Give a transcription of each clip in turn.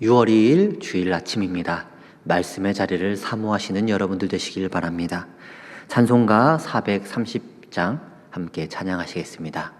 6월 2일 주일 아침입니다. 말씀의 자리를 사모하시는 여러분들 되시길 바랍니다. 찬송가 430장 함께 찬양하시겠습니다.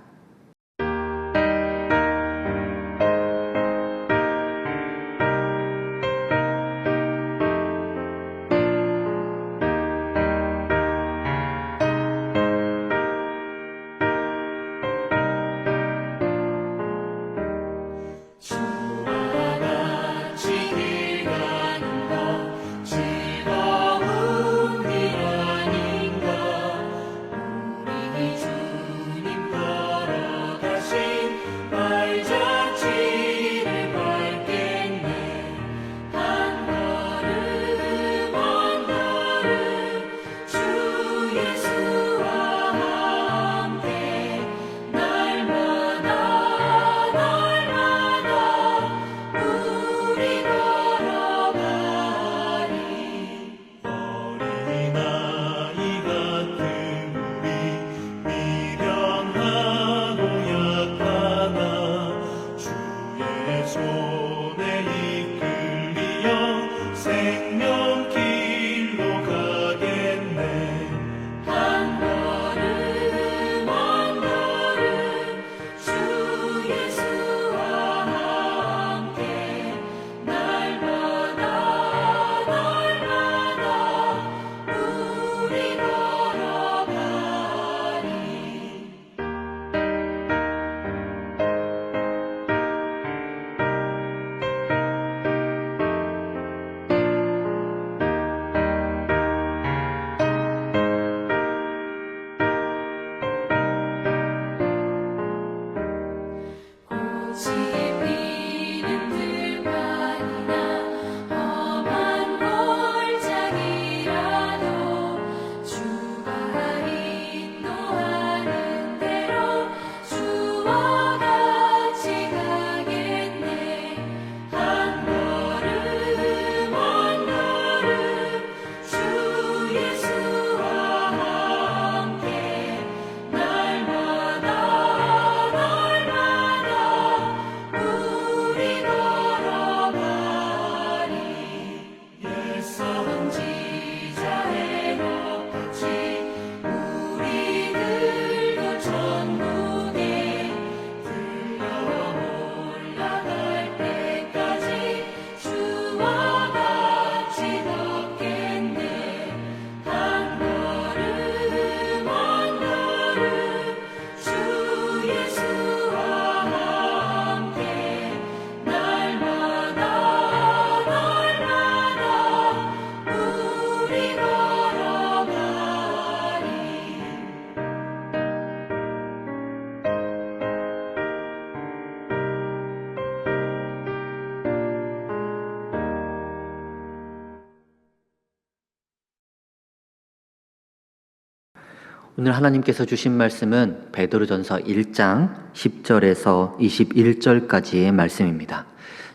오늘 하나님께서 주신 말씀은 베드로전서 1장 10절에서 21절까지의 말씀입니다.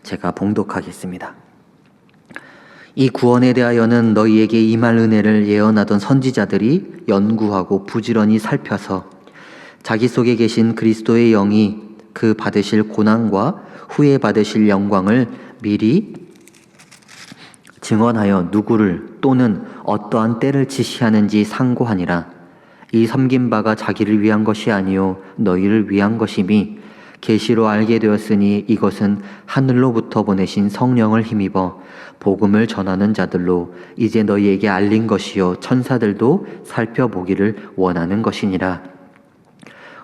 제가 봉독하겠습니다. 이 구원에 대하여는 너희에게 임할 은혜를 예언하던 선지자들이 연구하고 부지런히 살펴서 자기 속에 계신 그리스도의 영이 그 받으실 고난과 후에 받으실 영광을 미리 증언하여 누구를 또는 어떠한 때를 지시하는지 상고하니라. 이 섬긴 바가 자기를 위한 것이 아니요 너희를 위한 것이미 계시로 알게 되었으니 이것은 하늘로부터 보내신 성령을 힘입어 복음을 전하는 자들로 이제 너희에게 알린 것이요 천사들도 살펴보기를 원하는 것이니라.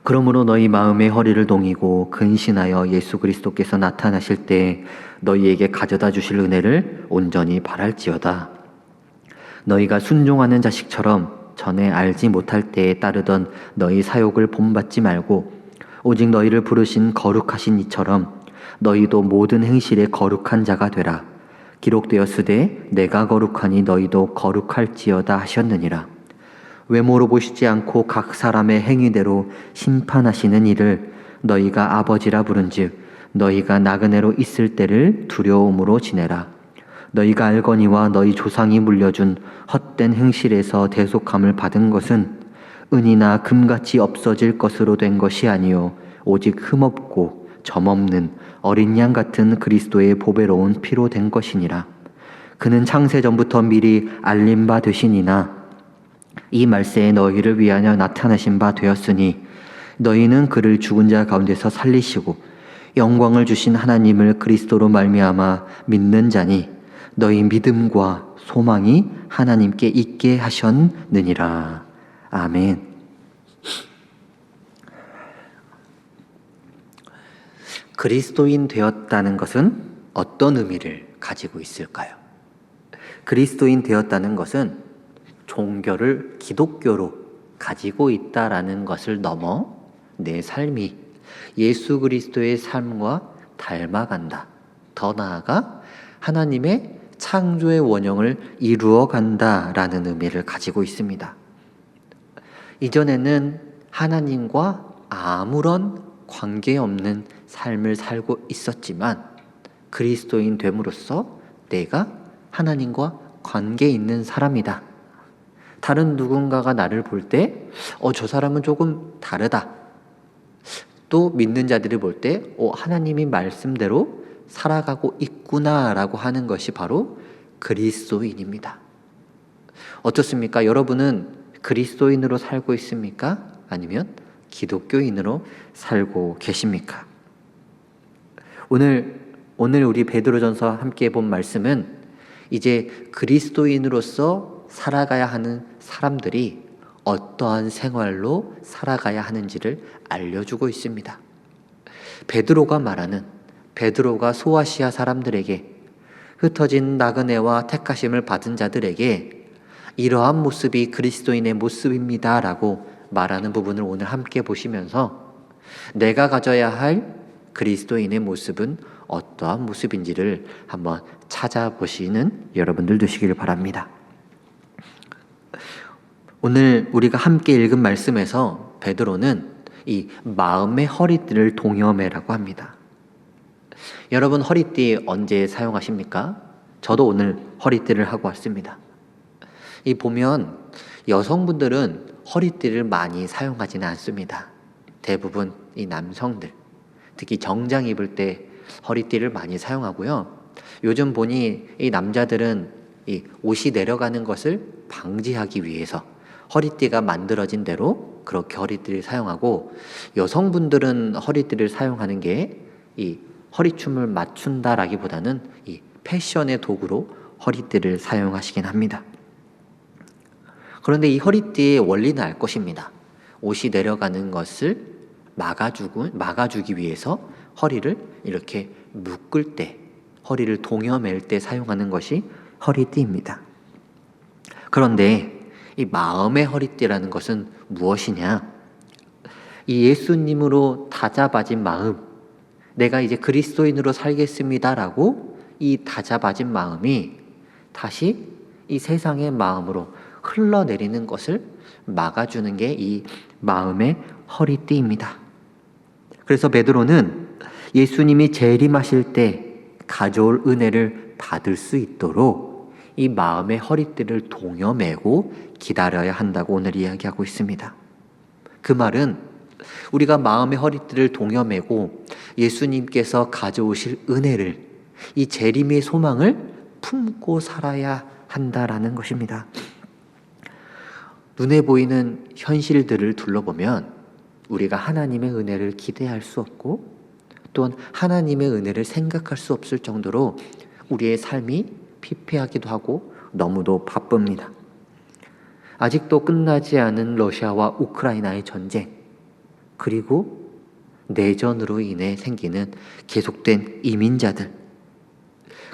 그러므로 너희 마음의 허리를 동이고 근신하여 예수 그리스도께서 나타나실 때 너희에게 가져다 주실 은혜를 온전히 바랄지어다. 너희가 순종하는 자식처럼 전에 알지 못할 때에 따르던 너희 사욕을 본받지 말고 오직 너희를 부르신 거룩하신 이처럼 너희도 모든 행실에 거룩한 자가 되라. 기록되었으되 내가 거룩하니 너희도 거룩할지어다 하셨느니라. 외모로 보시지 않고 각 사람의 행위대로 심판하시는 이를 너희가 아버지라 부른즉 너희가 나그네로 있을 때를 두려움으로 지내라. 너희가 알거니와 너희 조상이 물려준 헛된 행실에서 대속함을 받은 것은 은이나 금같이 없어질 것으로 된 것이 아니요 오직 흠없고 점없는 어린 양 같은 그리스도의 보배로운 피로 된 것이니라. 그는 창세 전부터 미리 알린 바 되시니나 이 말세에 너희를 위하여 나타나신 바 되었으니 너희는 그를 죽은 자 가운데서 살리시고 영광을 주신 하나님을 그리스도로 말미암아 믿는 자니 너희 믿음과 소망이 하나님께 있게 하셨느니라. 아멘. 그리스도인 되었다는 것은 어떤 의미를 가지고 있을까요? 그리스도인 되었다는 것은 종교를 기독교로 가지고 있다라는 것을 넘어 내 삶이 예수 그리스도의 삶과 닮아간다. 더 나아가 하나님의 창조의 원형을 이루어간다라는 의미를 가지고 있습니다. 이전에는 하나님과 아무런 관계없는 삶을 살고 있었지만 그리스도인 됨으로써 내가 하나님과 관계 있는 사람이다. 다른 누군가가 나를 볼 때 저 사람은 조금 다르다. 또 믿는 자들이 볼 때 하나님이 말씀대로 살아가고 있구나라고 하는 것이 바로 그리스도인입니다. 어떻습니까? 여러분은 그리스도인으로 살고 있습니까? 아니면 기독교인으로 살고 계십니까? 오늘 우리 베드로전서 함께 본 말씀은 이제 그리스도인으로서 살아가야 하는 사람들이 어떠한 생활로 살아가야 하는지를 알려주고 있습니다. 베드로가 소아시아 사람들에게 흩어진 나그네와 택하심을 받은 자들에게 이러한 모습이 그리스도인의 모습입니다 라고 말하는 부분을 오늘 함께 보시면서 내가 가져야 할 그리스도인의 모습은 어떠한 모습인지를 한번 찾아보시는 여러분들 되시길 바랍니다. 오늘 우리가 함께 읽은 말씀에서 베드로는 이 마음의 허리띠를 동여매라고 합니다. 여러분 허리띠 언제 사용하십니까? 저도 오늘 허리띠를 하고 왔습니다. 이 보면 여성분들은 허리띠를 많이 사용하지는 않습니다. 대부분 이 남성들, 특히 정장 입을 때 허리띠를 많이 사용하고요. 요즘 보니 이 남자들은 이 옷이 내려가는 것을 방지하기 위해서 허리띠가 만들어진 대로 그렇게 허리띠를 사용하고, 여성분들은 허리띠를 사용하는 게 이 허리춤을 맞춘다라기보다는 이 패션의 도구로 허리띠를 사용하시긴 합니다. 그런데 이 허리띠의 원리는 알 것입니다. 옷이 내려가는 것을 막아주기 위해서 허리를 이렇게 묶을 때, 허리를 동여맬 때 사용하는 것이 허리띠입니다. 그런데 이 마음의 허리띠라는 것은 무엇이냐? 이 예수님으로 다잡아진 마음, 내가 이제 그리스도인으로 살겠습니다라고 이 다잡아진 마음이 다시 이 세상의 마음으로 흘러내리는 것을 막아주는 게 이 마음의 허리띠입니다. 그래서 베드로는 예수님이 재림하실 때 가져올 은혜를 받을 수 있도록 이 마음의 허리띠를 동여매고 기다려야 한다고 오늘 이야기하고 있습니다. 그 말은 우리가 마음의 허리띠를 동여매고 예수님께서 가져오실 은혜를, 이 재림의 소망을 품고 살아야 한다라는 것입니다. 눈에 보이는 현실들을 둘러보면 우리가 하나님의 은혜를 기대할 수 없고 또한 하나님의 은혜를 생각할 수 없을 정도로 우리의 삶이 피폐하기도 하고 너무도 바쁩니다. 아직도 끝나지 않은 러시아와 우크라이나의 전쟁, 그리고 내전으로 인해 생기는 계속된 이민자들,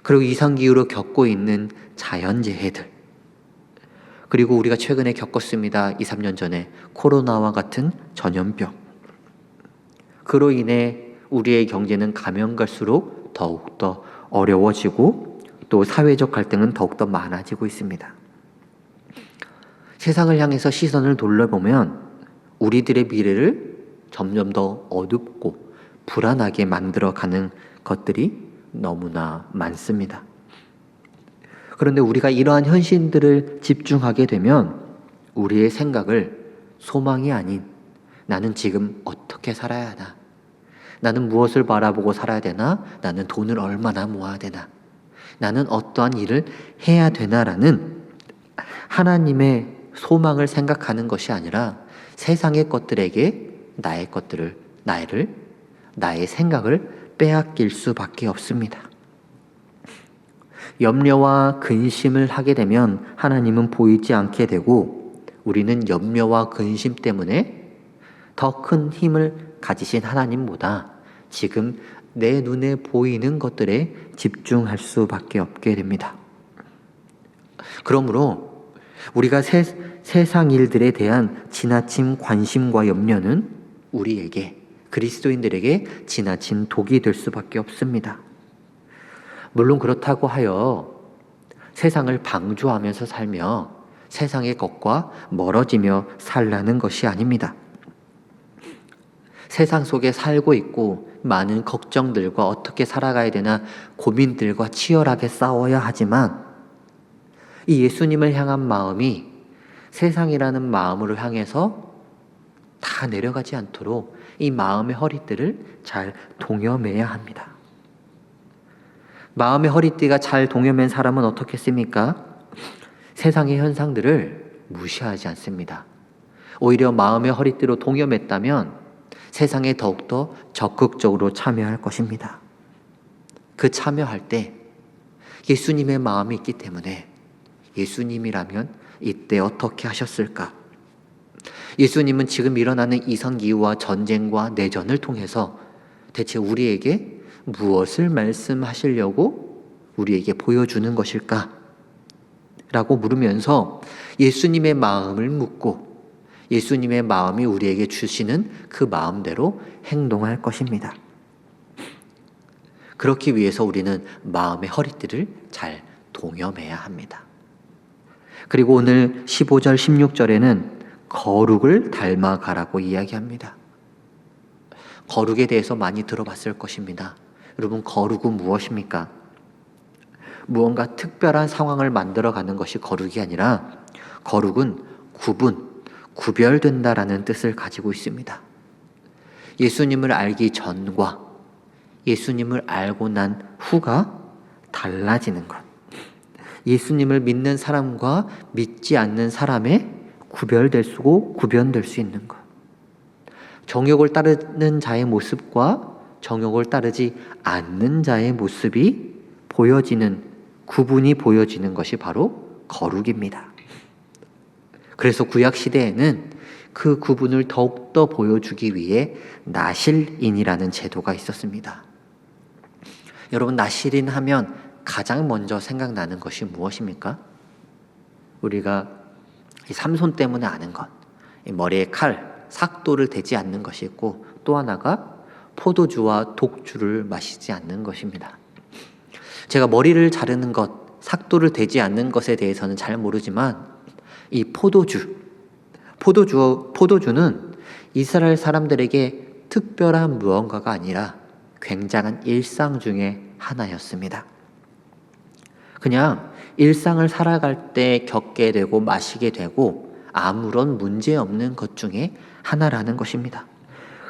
그리고 이상기후로 겪고 있는 자연재해들, 그리고 우리가 최근에 겪었습니다. 2, 3년 전에 코로나와 같은 전염병. 그로 인해 우리의 경제는 가면 갈수록 더욱더 어려워지고 또 사회적 갈등은 더욱더 많아지고 있습니다. 세상을 향해서 시선을 돌려보면 우리들의 미래를 점점 더 어둡고 불안하게 만들어가는 것들이 너무나 많습니다. 그런데 우리가 이러한 현실들을 집중하게 되면 우리의 생각을 소망이 아닌 나는 지금 어떻게 살아야 하나, 나는 무엇을 바라보고 살아야 되나? 나는 돈을 얼마나 모아야 되나? 나는 어떠한 일을 해야 되나라는 하나님의 소망을 생각하는 것이 아니라 세상의 것들에게 나의 생각을 빼앗길 수밖에 없습니다. 염려와 근심을 하게 되면 하나님은 보이지 않게 되고, 우리는 염려와 근심 때문에 더 큰 힘을 가지신 하나님보다 지금 내 눈에 보이는 것들에 집중할 수밖에 없게 됩니다. 그러므로 우리가 세상 일들에 대한 지나친 관심과 염려는 우리에게, 그리스도인들에게 지나친 독이 될 수밖에 없습니다. 물론 그렇다고 하여 세상을 방조하면서 살며 세상의 것과 멀어지며 살라는 것이 아닙니다. 세상 속에 살고 있고 많은 걱정들과 어떻게 살아가야 되나 고민들과 치열하게 싸워야 하지만, 이 예수님을 향한 마음이 세상이라는 마음으로 향해서 다 내려가지 않도록 이 마음의 허리띠를 잘 동여매야 합니다. 마음의 허리띠가 잘 동여맨 사람은 어떻겠습니까? 세상의 현상들을 무시하지 않습니다. 오히려 마음의 허리띠로 동여맸다면 세상에 더욱더 적극적으로 참여할 것입니다. 그 참여할 때 예수님의 마음이 있기 때문에, 예수님이라면 이때 어떻게 하셨을까? 예수님은 지금 일어나는 이상기후와 전쟁과 내전을 통해서 대체 우리에게 무엇을 말씀하시려고 우리에게 보여주는 것일까? 라고 물으면서 예수님의 마음을 묻고, 예수님의 마음이 우리에게 주시는 그 마음대로 행동할 것입니다. 그렇기 위해서 우리는 마음의 허리띠를 잘 동여매야 합니다. 그리고 오늘 15절 16절에는 거룩을 닮아가라고 이야기합니다. 거룩에 대해서 많이 들어봤을 것입니다. 여러분, 거룩은 무엇입니까? 무언가 특별한 상황을 만들어가는 것이 거룩이 아니라, 거룩은 구별된다라는 뜻을 가지고 있습니다. 예수님을 알기 전과 예수님을 알고 난 후가 달라지는 것. 예수님을 믿는 사람과 믿지 않는 사람의 구별될 수 있는 것. 정욕을 따르는 자의 모습과 정욕을 따르지 않는 자의 모습이 구분이 보여지는 것이 바로 거룩입니다. 그래서 구약 시대에는 그 구분을 더욱더 보여주기 위해 나실인이라는 제도가 있었습니다. 여러분, 나실인 하면 가장 먼저 생각나는 것이 무엇입니까? 우리가 삼손 때문에 아는 것, 머리에 칼, 삭도를 대지 않는 것이 있고, 또 하나가 포도주와 독주를 마시지 않는 것입니다. 제가 머리를 자르는 것, 삭도를 대지 않는 것에 대해서는 잘 모르지만, 이 포도주는 이스라엘 사람들에게 특별한 무언가가 아니라 굉장한 일상 중에 하나였습니다. 그냥 일상을 살아갈 때 겪게 되고 마시게 되고 아무런 문제 없는 것 중에 하나라는 것입니다.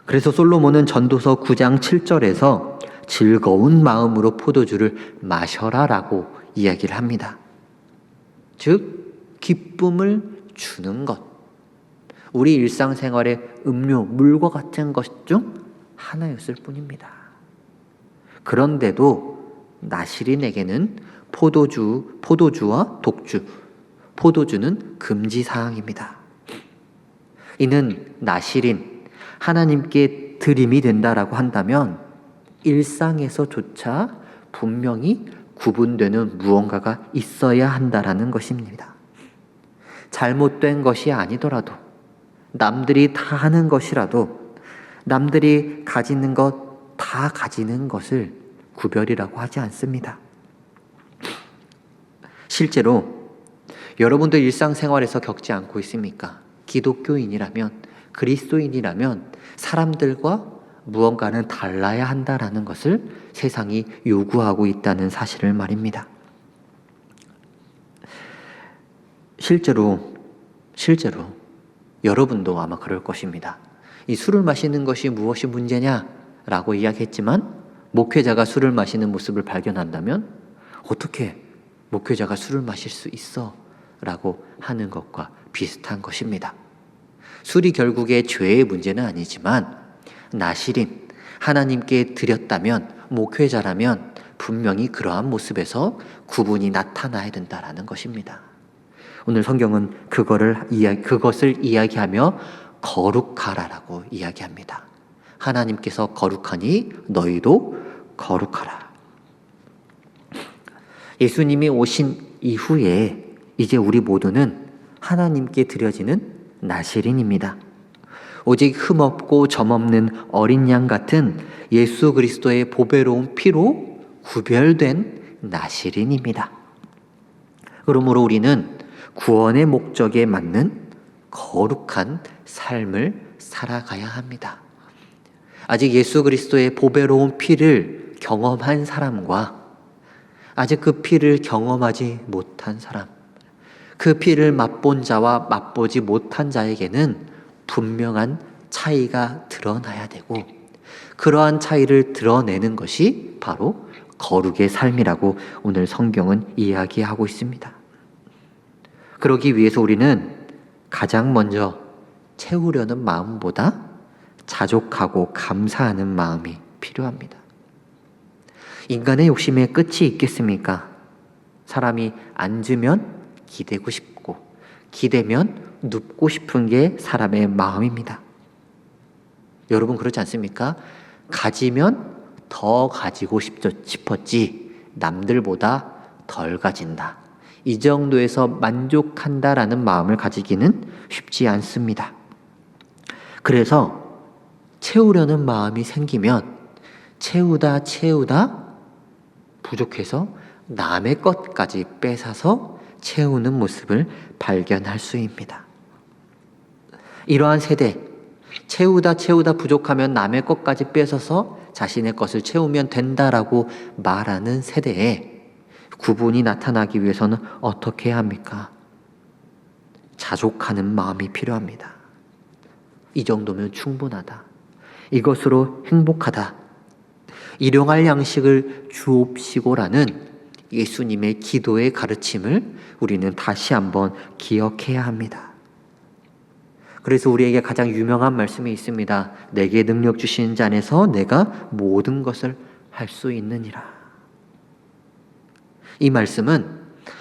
그래서 솔로몬은 전도서 9장 7절에서 즐거운 마음으로 포도주를 마셔라라고 이야기를 합니다. 즉 기쁨을 주는 것, 우리 일상생활의 음료, 물과 같은 것 중 하나였을 뿐입니다. 그런데도 나실인에게는 포도주와 독주, 포도주는 금지사항입니다. 이는 나실인, 하나님께 드림이 된다라고 한다면 일상에서조차 분명히 구분되는 무언가가 있어야 한다라는 것입니다. 잘못된 것이 아니더라도, 남들이 다 하는 것이라도, 남들이 가지는 것 다 가지는 것을 구별이라고 하지 않습니다. 실제로 여러분들 일상생활에서 겪지 않고 있습니까? 기독교인이라면, 그리스도인이라면 사람들과 무언가는 달라야 한다라는 것을 세상이 요구하고 있다는 사실을 말입니다. 실제로 여러분도 아마 그럴 것입니다. 이 술을 마시는 것이 무엇이 문제냐? 라고 이야기했지만 목회자가 술을 마시는 모습을 발견한다면 어떻게 목회자가 술을 마실 수 있어? 라고 하는 것과 비슷한 것입니다. 술이 결국에 죄의 문제는 아니지만 나실인, 하나님께 드렸다면, 목회자라면 분명히 그러한 모습에서 구분이 나타나야 된다라는 것입니다. 오늘 성경은 그것을 이야기하며 거룩하라라고 이야기합니다. 하나님께서 거룩하니 너희도 거룩하라. 예수님이 오신 이후에 이제 우리 모두는 하나님께 드려지는 나실인입니다. 오직 흠없고 점없는 어린 양 같은 예수 그리스도의 보배로운 피로 구별된 나실인입니다. 그러므로 우리는 구원의 목적에 맞는 거룩한 삶을 살아가야 합니다. 아직 예수 그리스도의 보배로운 피를 경험한 사람과 아직 그 피를 경험하지 못한 사람, 그 피를 맛본 자와 맛보지 못한 자에게는 분명한 차이가 드러나야 되고, 그러한 차이를 드러내는 것이 바로 거룩의 삶이라고 오늘 성경은 이야기하고 있습니다. 그러기 위해서 우리는 가장 먼저 채우려는 마음보다 자족하고 감사하는 마음이 필요합니다. 인간의 욕심에 끝이 있겠습니까? 사람이 앉으면 기대고 싶고, 기대면 눕고 싶은 게 사람의 마음입니다. 여러분 그렇지 않습니까? 가지면 더 가지고 싶었지 남들보다 덜 가진다, 이 정도에서 만족한다라는 마음을 가지기는 쉽지 않습니다. 그래서 채우려는 마음이 생기면 채우다 부족해서 남의 것까지 뺏어서 채우는 모습을 발견할 수입니다. 이러한 세대, 채우다 부족하면 남의 것까지 뺏어서 자신의 것을 채우면 된다라고 말하는 세대에 구분이 나타나기 위해서는 어떻게 해야 합니까? 자족하는 마음이 필요합니다. 이 정도면 충분하다, 이것으로 행복하다, 일용할 양식을 주옵시고라는 예수님의 기도의 가르침을 우리는 다시 한번 기억해야 합니다. 그래서 우리에게 가장 유명한 말씀이 있습니다. 내게 능력 주신 자 안에서 내가 모든 것을 할 수 있느니라. 이 말씀은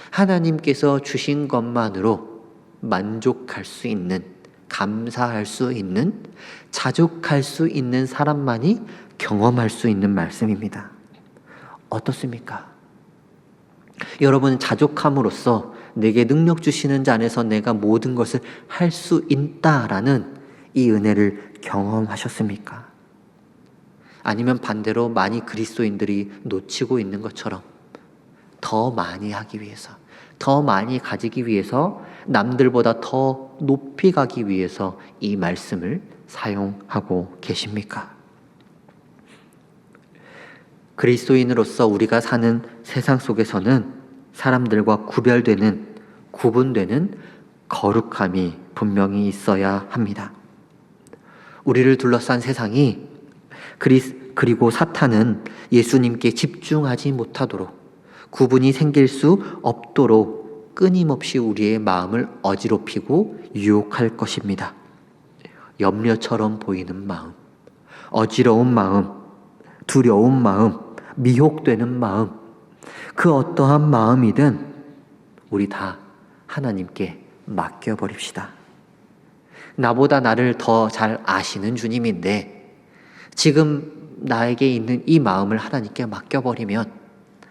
하나님께서 주신 것만으로 만족할 수 있는, 감사할 수 있는, 자족할 수 있는 사람만이 경험할 수 있는 말씀입니다. 어떻습니까? 여러분, 자족함으로써 내게 능력 주시는 자 안에서 내가 모든 것을 할 수 있다라는 이 은혜를 경험하셨습니까? 아니면 반대로 많이 그리스도인들이 놓치고 있는 것처럼 더 많이 하기 위해서, 더 많이 가지기 위해서, 남들보다 더 높이 가기 위해서 이 말씀을 사용하고 계십니까? 그리스도인으로서 우리가 사는 세상 속에서는 사람들과 구분되는 거룩함이 분명히 있어야 합니다. 우리를 둘러싼 세상이 그리고 사탄은 예수님께 집중하지 못하도록, 구분이 생길 수 없도록 끊임없이 우리의 마음을 어지럽히고 유혹할 것입니다. 염려처럼 보이는 마음, 어지러운 마음, 두려운 마음, 미혹되는 마음, 그 어떠한 마음이든 우리 다 하나님께 맡겨버립시다. 나보다 나를 더 잘 아시는 주님인데 지금 나에게 있는 이 마음을 하나님께 맡겨버리면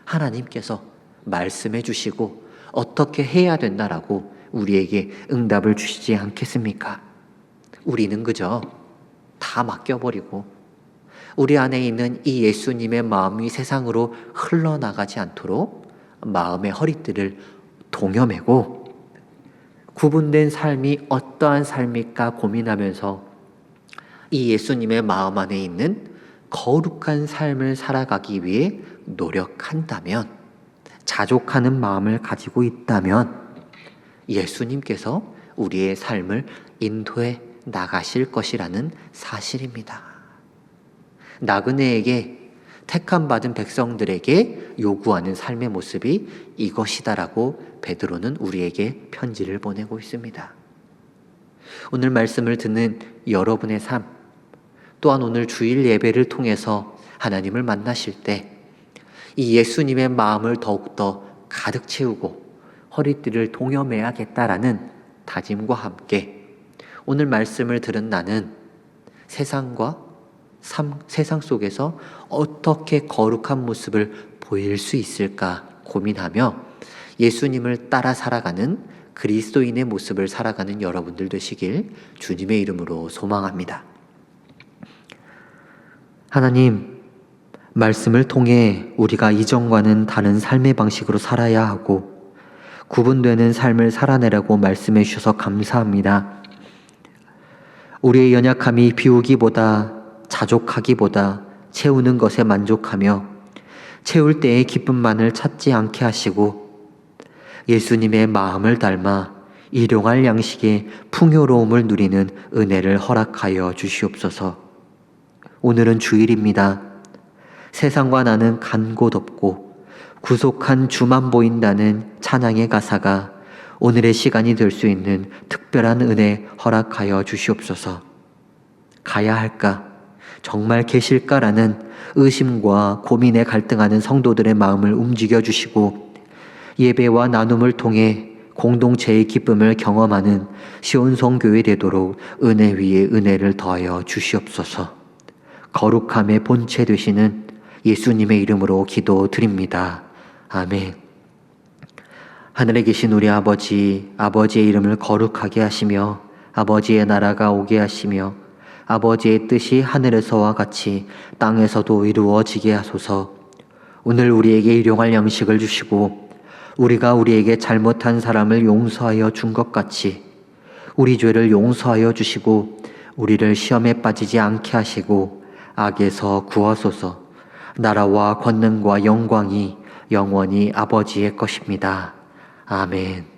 하나님께서 말씀해 주시고 어떻게 해야 된다라고 우리에게 응답을 주시지 않겠습니까? 우리는 그저 다 맡겨버리고 우리 안에 있는 이 예수님의 마음이 세상으로 흘러나가지 않도록 마음의 허리띠를 동여매고 구분된 삶이 어떠한 삶일까 고민하면서 이 예수님의 마음 안에 있는 거룩한 삶을 살아가기 위해 노력한다면, 자족하는 마음을 가지고 있다면 예수님께서 우리의 삶을 인도해 나가실 것이라는 사실입니다. 나그네에게, 택함 받은 백성들에게 요구하는 삶의 모습이 이것이다라고 베드로는 우리에게 편지를 보내고 있습니다. 오늘 말씀을 듣는 여러분의 삶, 또한 오늘 주일 예배를 통해서 하나님을 만나실 때 이 예수님의 마음을 더욱더 가득 채우고 허리띠를 동여매야겠다라는 다짐과 함께 오늘 말씀을 들은 나는 세상 속에서 어떻게 거룩한 모습을 보일 수 있을까 고민하며 예수님을 따라 살아가는 그리스도인의 모습을 살아가는 여러분들 되시길 주님의 이름으로 소망합니다. 하나님, 말씀을 통해 우리가 이전과는 다른 삶의 방식으로 살아야 하고 구분되는 삶을 살아내라고 말씀해 주셔서 감사합니다. 우리의 연약함이 비우기보다 자족하기보다 채우는 것에 만족하며 채울 때의 기쁨만을 찾지 않게 하시고 예수님의 마음을 닮아 일용할 양식의 풍요로움을 누리는 은혜를 허락하여 주시옵소서. 오늘은 주일입니다. 세상과 나는 간 곳 없고 구속한 주만 보인다는 찬양의 가사가 오늘의 시간이 될 수 있는 특별한 은혜 허락하여 주시옵소서. 가야 할까? 정말 계실까라는 의심과 고민에 갈등하는 성도들의 마음을 움직여 주시고 예배와 나눔을 통해 공동체의 기쁨을 경험하는 시온성교회 되도록 은혜 위에 은혜를 더하여 주시옵소서. 거룩함의 본체 되시는 예수님의 이름으로 기도드립니다. 아멘. 하늘에 계신 우리 아버지, 아버지의 이름을 거룩하게 하시며 아버지의 나라가 오게 하시며 아버지의 뜻이 하늘에서와 같이 땅에서도 이루어지게 하소서. 오늘 우리에게 일용할 양식을 주시고 우리가 우리에게 잘못한 사람을 용서하여 준 것 같이 우리 죄를 용서하여 주시고 우리를 시험에 빠지지 않게 하시고 악에서 구하소서. 나라와 권능과 영광이 영원히 아버지의 것입니다. 아멘.